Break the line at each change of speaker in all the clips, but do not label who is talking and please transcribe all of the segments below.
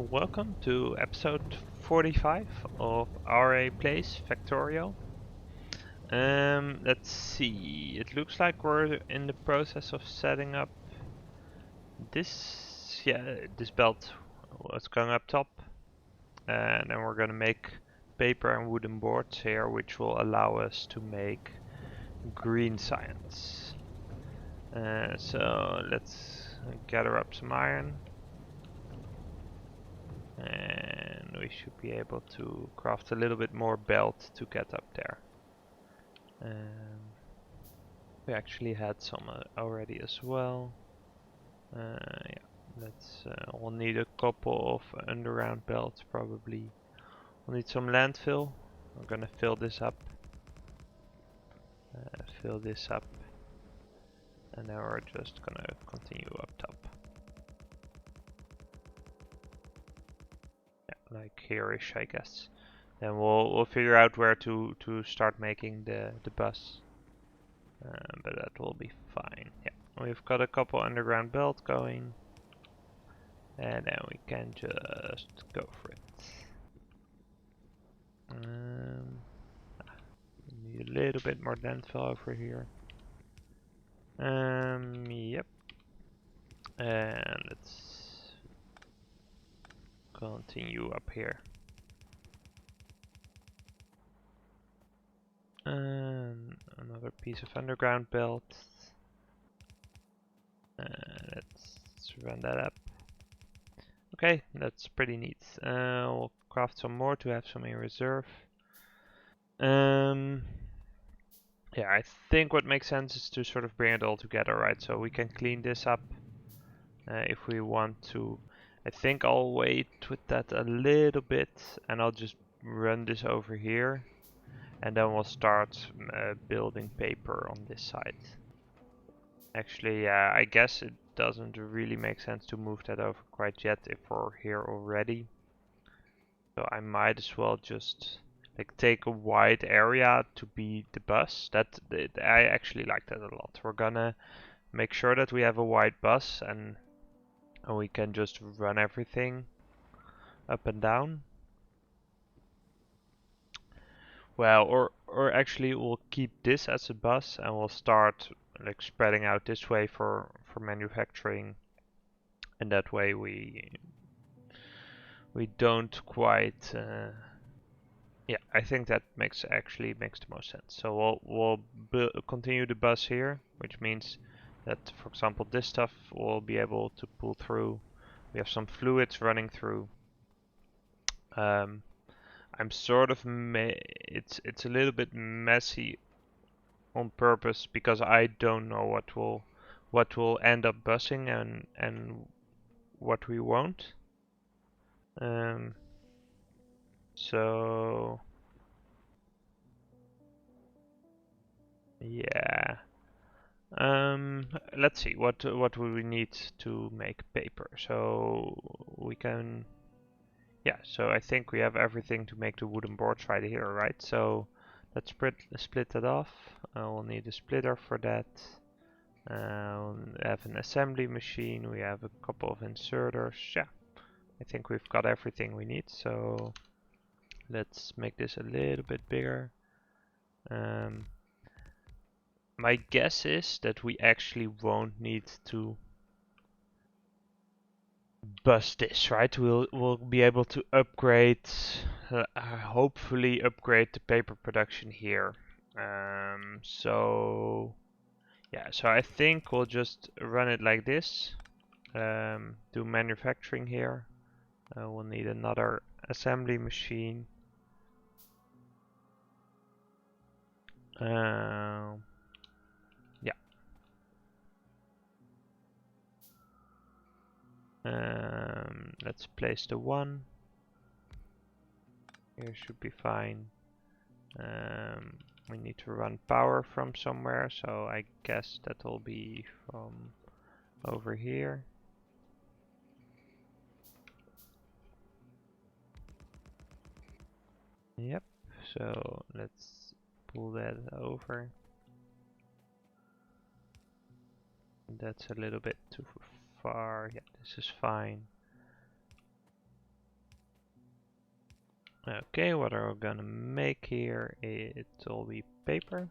Welcome to episode 45 of Aurei Plays Factorio. Let's see. It looks like we're in the process of setting up this belt. What's going up top, and then we're gonna make paper and wooden boards here, which will allow us to make green science. So let's gather up some iron. And we should be able to craft a little bit more belt to get up there. We actually had some already as well. Yeah, we'll need a couple of underground belts probably. We'll need some landfill. We're gonna fill this up. And then we're just gonna continue up top. Like here-ish, I guess. Then we'll figure out where to start making the bus, but that will be fine. Yeah, we've got a couple underground belts going, and then we can just go for it. Need a little bit more landfill over here. Yep. And let's continue up here. Another piece of underground belt. Let's run that up. Okay, that's pretty neat. We'll craft some more to have some in reserve. Yeah, I think what makes sense is to sort of bring it all together, right? So we can clean this up if we want to. I think I'll wait with that a little bit, and I'll just run this over here, and then we'll start building paper on this side. Actually, yeah, I guess it doesn't really make sense to move that over quite yet if we're here already. So I might as well just like take a wide area to be the bus. I actually like that a lot. We're gonna make sure that we have a wide bus and we can just run everything up and down. Well, or actually we'll keep this as a bus and we'll start like spreading out this way for manufacturing, and that way we don't quite yeah, I think that actually makes the most sense. So we'll continue the bus here, which means that, for example, this stuff will be able to pull through. We have some fluids running through. I'm sort of it's a little bit messy on purpose because I don't know what will end up busing and what we won't. So yeah. Let's see, what would we need to make paper? So we can, yeah, so I think we have everything to make the wooden boards right here, right? So let's split that off. We'll need a splitter for that. We'll have an assembly machine. We have a couple of inserters. Yeah, I think we've got everything we need. So let's make this a little bit bigger. My guess is that we actually won't need to bust this, right? We'll be able to upgrade, hopefully upgrade the paper production here. So yeah, so I think we'll just run it like this. Do manufacturing here. We'll need another assembly machine. Yeah. Let's place the one. Here should be fine. We need to run power from somewhere, so I guess that will be from over here. Yep, so let's pull that over. That's a little bit too far. Yeah, this is fine. Okay, what are we gonna make here? It will be paper.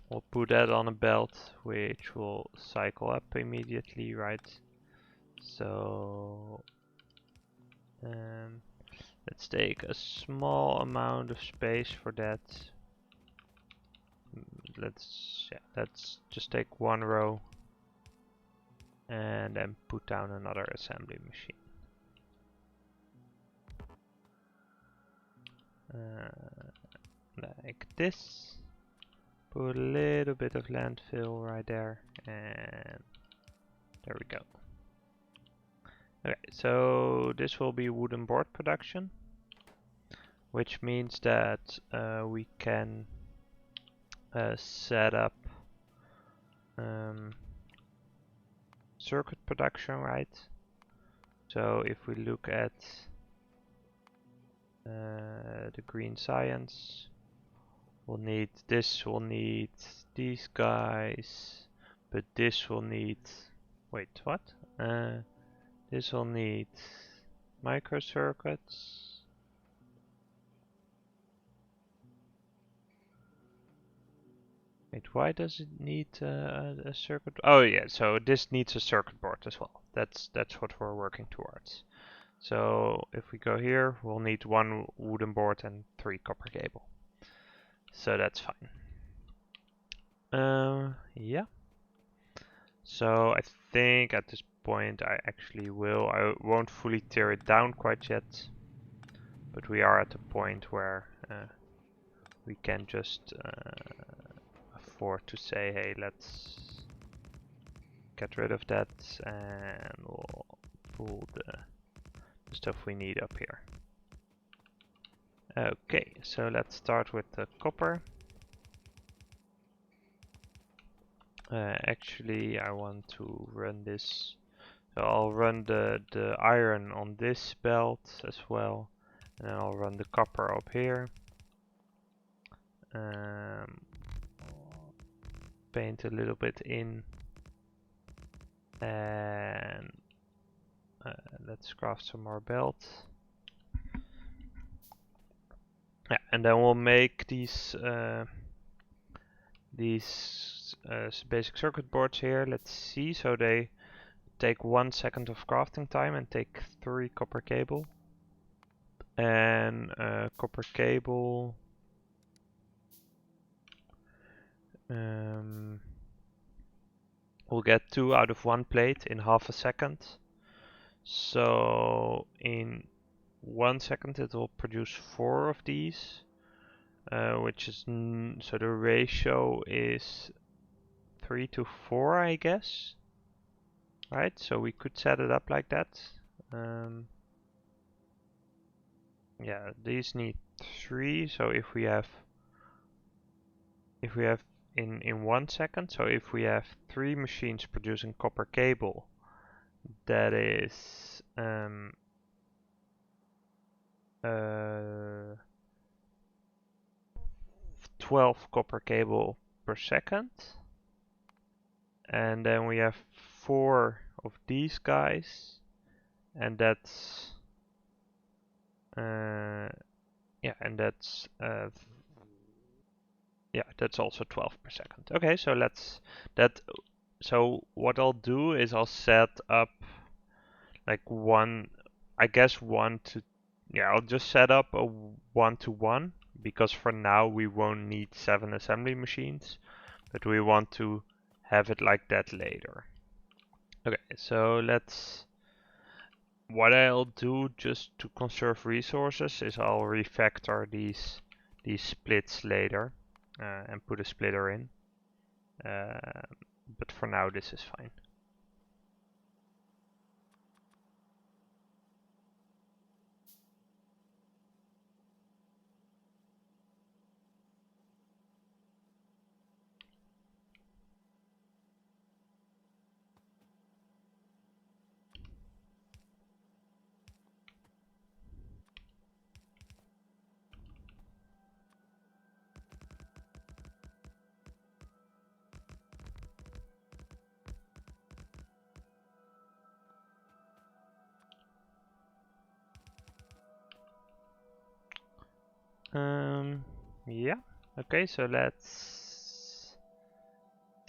We'll put that on a belt, which will cycle up immediately, right? So let's take a small amount of space for that. Let's just take one row and then put down another assembly machine. Like this. Put a little bit of landfill right there, and there we go. Okay, so this will be wooden board production, which means that we can set up circuit production, right? So if we look at the green science, we'll need these guys, but this will need, wait, what? This will need microcircuits. Wait, why does it need a circuit? Oh yeah, so this needs a circuit board as well. That's what we're working towards. So if we go here, we'll need one wooden board and 3 copper cable. So that's fine. Yeah. So I think at this point I won't fully tear it down quite yet, but we are at the point where we can just afford to say, hey, let's get rid of that and we'll pull the stuff we need up here. Okay, so let's start with the copper. Actually, I want to run this. So I'll run the iron on this belt as well, and then I'll run the copper up here. Paint a little bit in, and let's craft some more belt. Yeah, and then we'll make these basic circuit boards here. Let's see. So they take 1 second of crafting time and take 3 copper cable. And copper cable. We'll get 2 out of 1 plate in half a second. So in 1 second it will produce 4 of these, which is so the ratio is 3 to 4, I guess. Right, so we could set it up like that. Yeah, these need 3. So if we have in 1 second, so if we have 3 machines producing copper cable, that is 12 copper cable per second, and then we have 4 of these guys, and that's that's also 12 per second. Okay, so so what I'll do is I'll set up like I'll just set up a 1-to-1, because for now we won't need 7 assembly machines, but we want to have it like that later. Okay, so what I'll do just to conserve resources is I'll refactor these splits later and put a splitter in. But for now this is fine. Yeah. Okay, so let's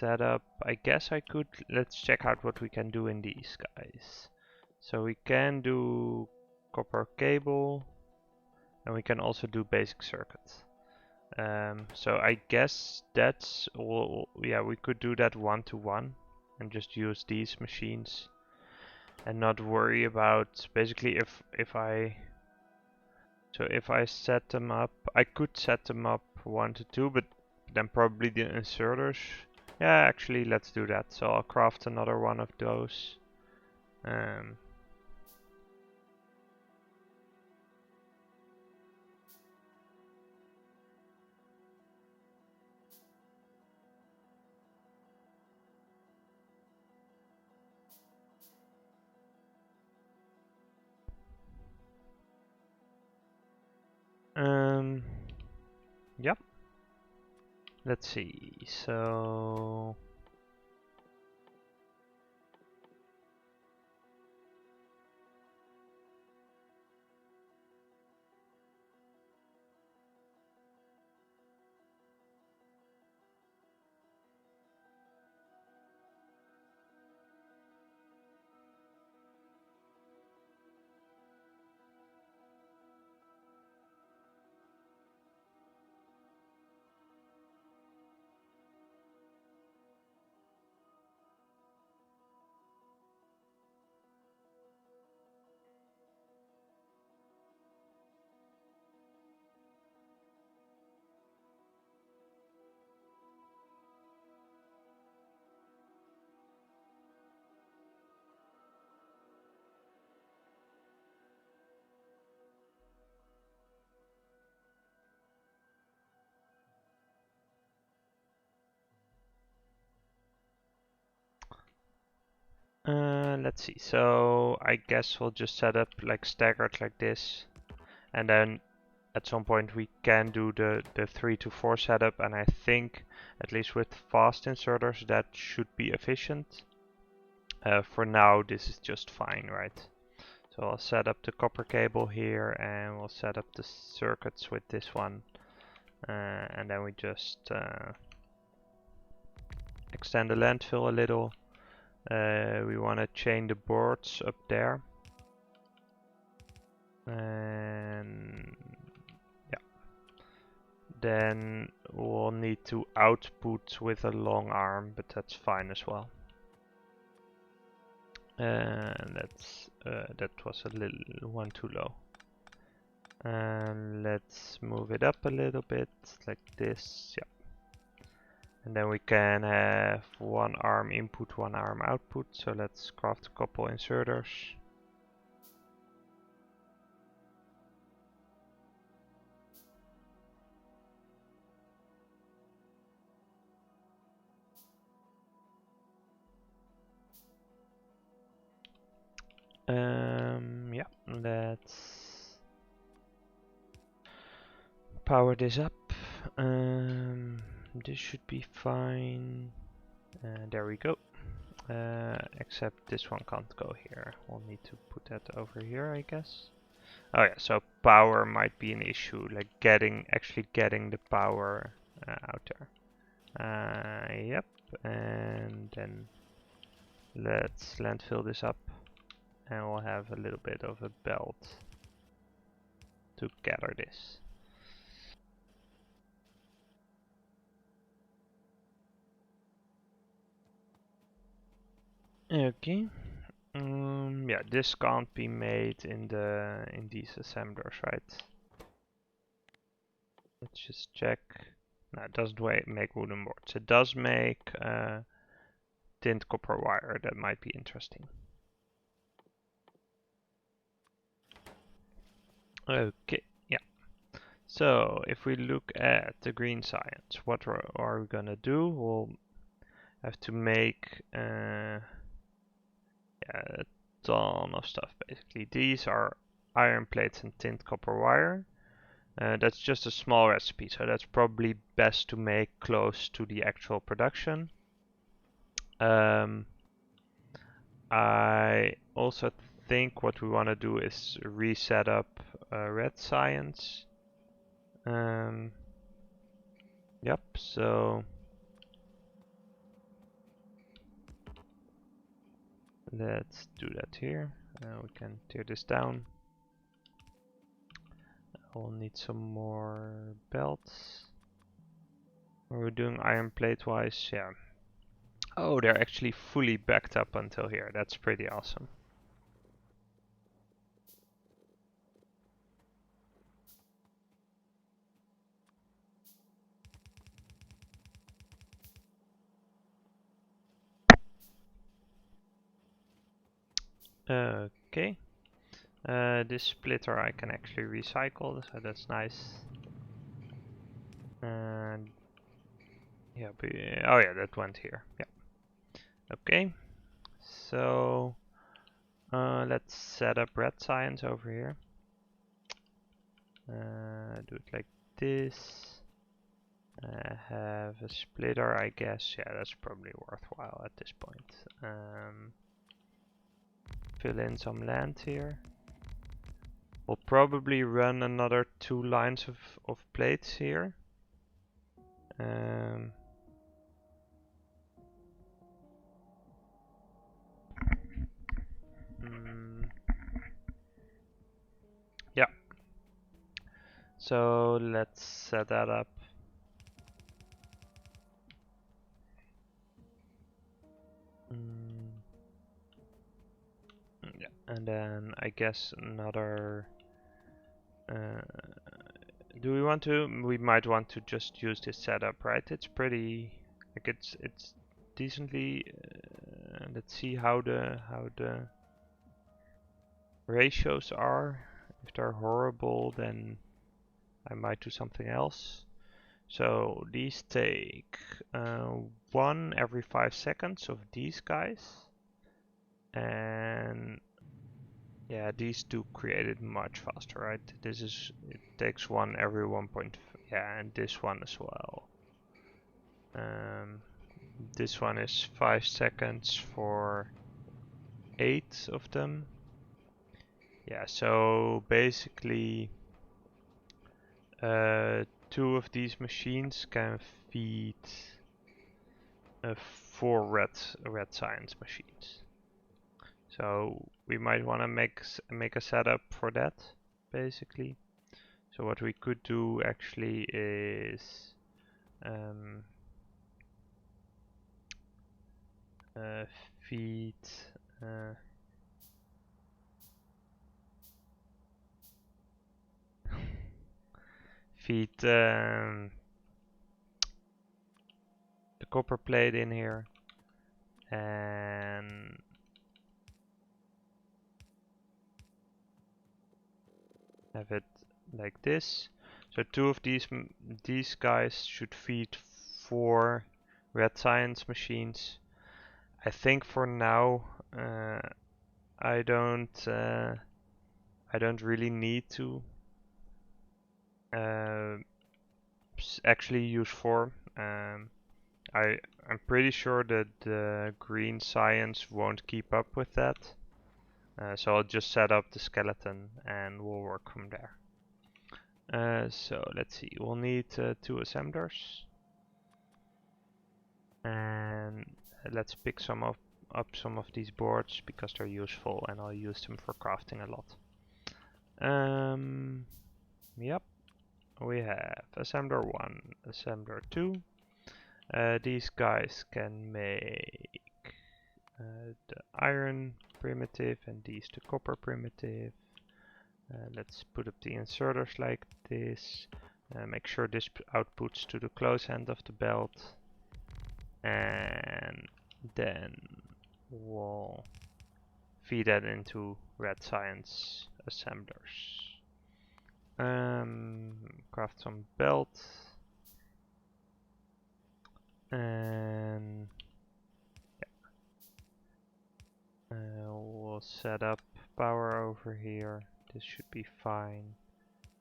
set up. I guess I could. Let's check out what we can do in these guys. So we can do copper cable, and we can also do basic circuits. So I guess that's all. Yeah, we could do that one to one, and just use these machines, and not worry about basically if I set them up, I could set them up 1 to 2, but then probably the inserters. Yeah, actually, let's do that. So I'll craft another one of those. Um, um, yep. Let's see. So let's see. So I guess we'll just set up like staggered like this, and then at some point we can do the 3 to 4 setup, and I think at least with fast inserters that should be efficient. For now this is just fine, right? So I'll set up the copper cable here, and we'll set up the circuits with this one, and then we just extend the landfill a little. We want to chain the boards up there, and yeah, then we'll need to output with a long arm, but that's fine as well. And that was a little one too low. And let's move it up a little bit like this. Yeah. And then we can have one arm input, one arm output. So let's craft a couple inserters. Yeah, let's power this up. This should be fine. There we go. Except this one can't go here. We'll need to put that over here, I guess. Oh yeah, so power might be an issue, like actually getting the power out there. Yep, and then let's landfill this up, and we'll have a little bit of a belt to gather this. Okay. Yeah, this can't be made in these assemblers, right? Let's just check. No, it doesn't make wooden boards. It does make tint copper wire. That might be interesting. Okay, yeah. So if we look at the green science, what are we gonna do? We'll have to make yeah, a ton of stuff basically. These are iron plates and tint copper wire. That's just a small recipe, so that's probably best to make close to the actual production. I also think what we want to do is reset up red science. Yep, so let's do that here. We can tear this down. We'll need some more belts. We're doing iron plate wise, yeah. Oh, they're actually fully backed up until here. That's pretty awesome. Okay. This splitter I can actually recycle, so that's nice. And yeah, oh yeah, that went here. Yeah. Okay. So let's set up red science over here. Do it like this. Have a splitter, I guess. Yeah, that's probably worthwhile at this point. Fill in some land here. We'll probably run another 2 lines of plates here. Yeah. So let's set that up. Yeah, and then I guess another. Do we want to? We might want to just use this setup, right? It's pretty, like it's decently. Let's see how the ratios are. If they're horrible, then I might do something else. So these take 1 every 5 seconds of these guys, and yeah, these two created much faster, right? This is, it takes 1 every 1 point, yeah, and this one as well. This one is 5 seconds for 8 of them. Yeah, so basically 2 of these machines can feed 4 red science machines. So we might want to make a setup for that, basically. So what we could do actually is feed feed the copper plate in here and have it like this. So 2 of these guys should feed 4 red science machines. I think for now I don't really need to actually use 4. I'm pretty sure that the green science won't keep up with that. So I'll just set up the skeleton and we'll work from there. So let's see, we'll need 2 assemblers. And let's pick up some of these boards because they're useful and I'll use them for crafting a lot. Yep, we have assembler 1, assembler 2. These guys can make the iron primitive and these the copper primitive. Let's put up the inserters like this. Make sure this outputs to the close end of the belt. And then we'll feed that into red science assemblers. Craft some belt. And we'll set up power over here. This should be fine.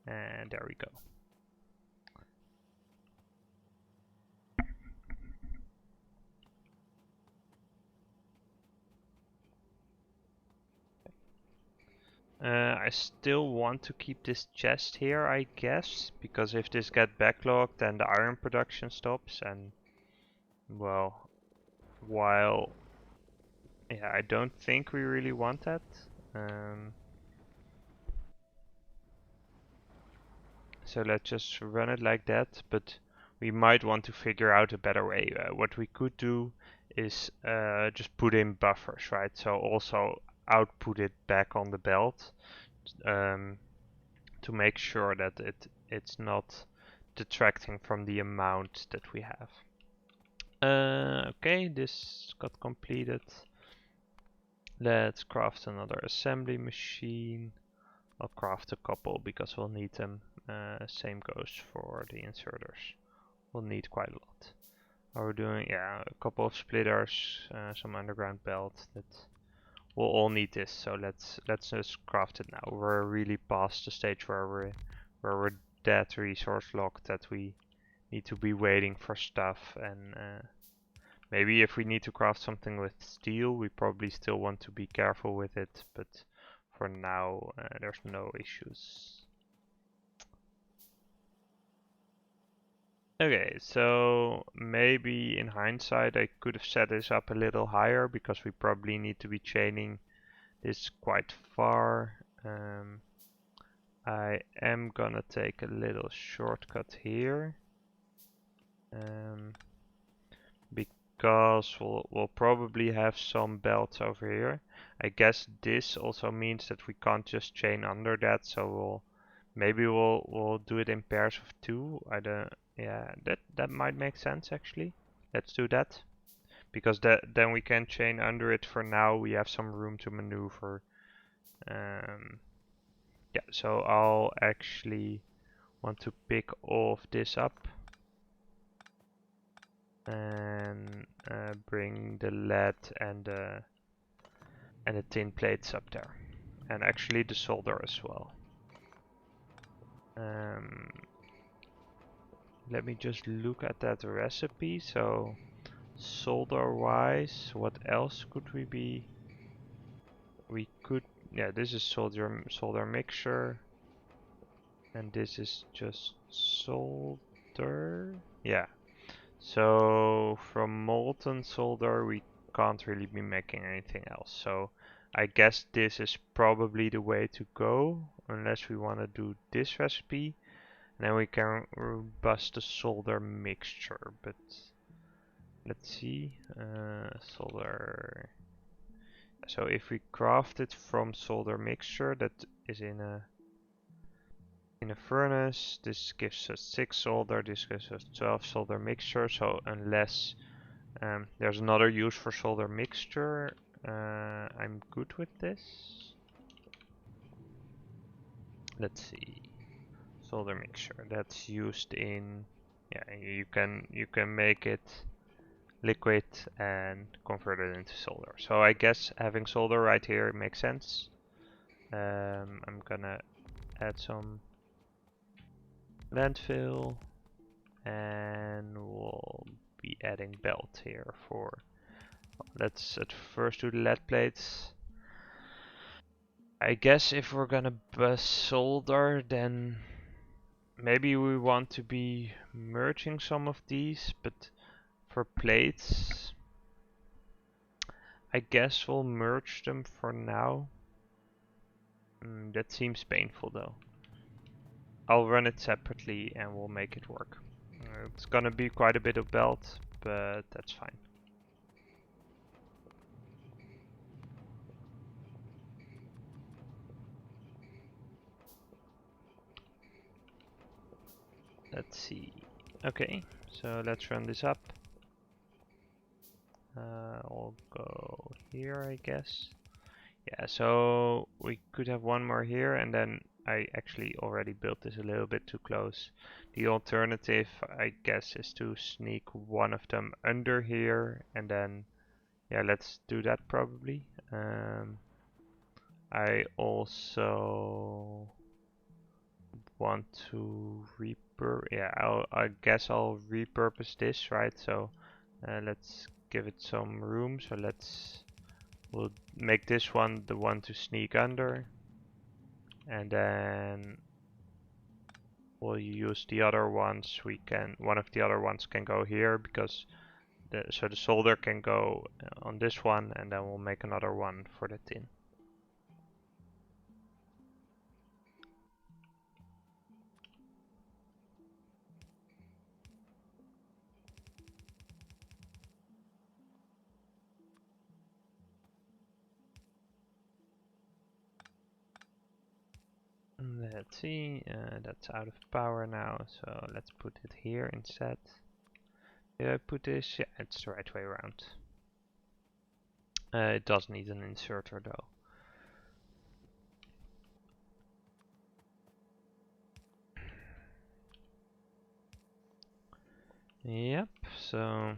And there we go. I still want to keep this chest here, I guess, because if this gets backlogged, then the iron production stops, and well, while yeah, I don't think we really want that. Um, so let's just run it like that, but we might want to figure out a better way. What we could do is just put in buffers, right? So also output it back on the belt. Um, to make sure that it's not detracting from the amount that we have. Okay, this got completed. Let's craft another assembly machine. I'll craft a couple because we'll need them. Same goes for the inserters. We'll need quite a lot. Are we doing? Yeah, a couple of splitters, some underground belt. That we'll all need this. So let's just craft it now. We're really past the stage where we're that resource locked that we need to be waiting for stuff, and maybe if we need to craft something with steel, we probably still want to be careful with it, but for now there's no issues. Okay, so maybe in hindsight I could have set this up a little higher because we probably need to be chaining this quite far. I am gonna take a little shortcut here, because we'll probably have some belts over here. I guess this also means that we can't just chain under that, so we'll do it in pairs of two. I don't, yeah, that might make sense actually. Let's do that because then we can chain under it. For now, we have some room to maneuver. Yeah, so I'll actually want to pick all of this up and bring the lead and the tin plates up there, and actually the solder as well. Um, Let me just look at that recipe. So solder wise, what else could we be? We could, yeah, this is solder mixture, and this is just solder. Yeah. So from molten solder, we can't really be making anything else. So I guess this is probably the way to go, unless we want to do this recipe. And then we can bust the solder mixture. But let's see, solder. So if we craft it from solder mixture that is in a furnace, this gives us 6 solder, this gives us 12 solder mixture. So unless there's another use for solder mixture, I'm good with this. Let's see, solder mixture that's used in, yeah, you can make it liquid and convert it into solder. So I guess having solder right here makes sense. I'm gonna add some landfill, and we'll be adding belt here for, let's at first do the lead plates. I guess if we're gonna bust solder, then maybe we want to be merging some of these, but for plates, I guess we'll merge them for now. That seems painful though. I'll run it separately and we'll make it work. It's gonna be quite a bit of belt, but that's fine. Let's see. Okay, so let's run this up. I'll go here, I guess. Yeah, so we could have one more here, and then I actually already built this a little bit too close. The alternative, I guess, is to sneak one of them under here, and then, yeah, let's do that probably. I also want to I guess I'll repurpose this, right? So let's give it some room. So we'll make this one the one to sneak under. and then we'll use the other ones. One of the other ones can go here because so the solder can go on this one, and then we'll make another one for the tin. Let's see, that's out of power now, so let's put it here instead. Did I put this? Yeah, it's the right way around. It does need an inserter though. Yep, so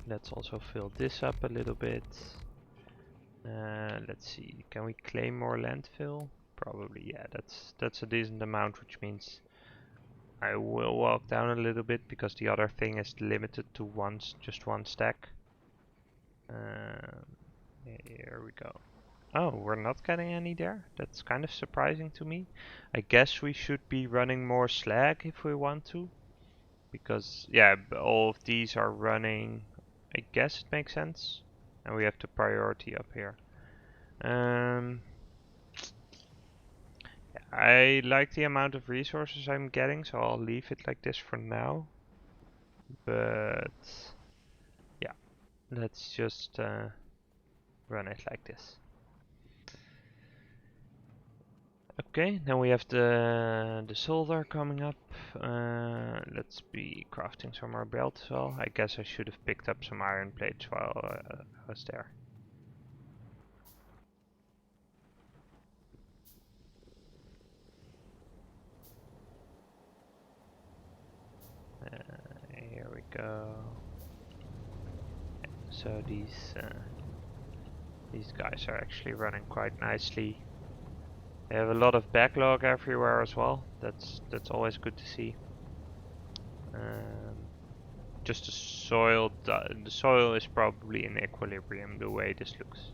let's also fill this up a little bit. Let's see, can we claim more landfill? Probably, yeah, that's a decent amount, which means I will walk down a little bit because the other thing is limited to just one stack. Here we go. Oh, we're not getting any there? That's kind of surprising to me. I guess we should be running more slag if we want to. Because, yeah, all of these are running. I guess it makes sense. And we have the priority up here. I like the amount of resources I'm getting, so I'll leave it like this for now. But, yeah, let's just run it like this. Okay, then we have the solder coming up. Let's be crafting some more belt as well. I guess I should have picked up some iron plates while I was there. Here we go. So these guys are actually running quite nicely. They have a lot of backlog everywhere as well. That's always good to see. Just the soil is probably in equilibrium the way this looks,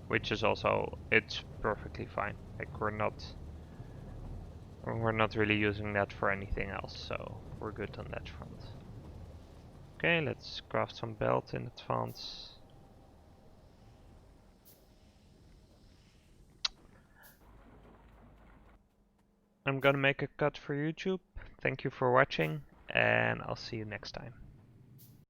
which is also, it's perfectly fine. Like we're not really using that for anything else, so we're good on that front. Okay, let's craft some belt in advance. I'm gonna make a cut for YouTube. Thank you for watching, and I'll see you next time.